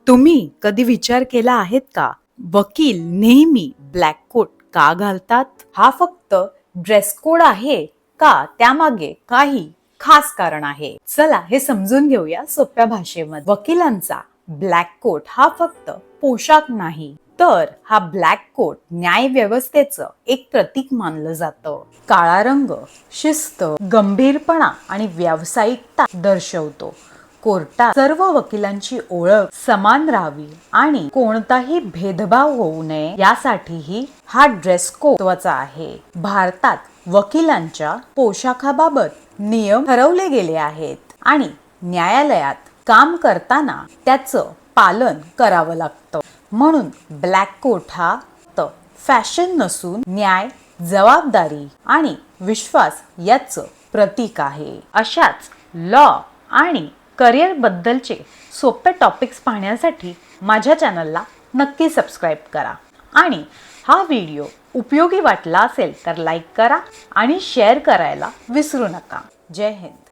तुम्ही कधी विचार केला आहेत का, वकील नेहमी ब्लॅक कोट का घालतात? हा फक्त ड्रेस कोड आहे का त्यामागे काही खास कारण आहे? चला हे समजून घेऊया सोप्या भाषेमध्ये. वकिलांचा ब्लॅक कोट हा फक्त पोशाख नाही, तर हा ब्लॅक कोट न्याय व्यवस्थेचं एक प्रतीक मानलं जातं. काळा रंग शिस्त, गंभीरपणा आणि व्यावसायिकता दर्शवतो. कोर्टात सर्व वकिलांची ओळख समान राहावी आणि कोणताही भेदभाव होऊ नये यासाठीही हा ड्रेस कोड महत्त्वाचा आहे. भारतात वकिलांच्या पोशाखाबाबत नियम ठरवले गेले आहेत आणि न्यायालयात काम करताना त्याचं पालन करावं लागतं. म्हणून ब्लॅक कोट हा फॅशन नसून न्याय, जबाबदारी आणि विश्वास याचं प्रतीक आहे. अशाच लॉ आणि करिअर बद्दलचे सोपे टॉपिक्स पाहण्यासाठी माझ्या चॅनलला नक्की सबस्क्राईब करा आणि हा व्हिडिओ उपयोगी वाटला असेल तर लाईक करा आणि शेअर करायला विसरू नका. जय हिंद.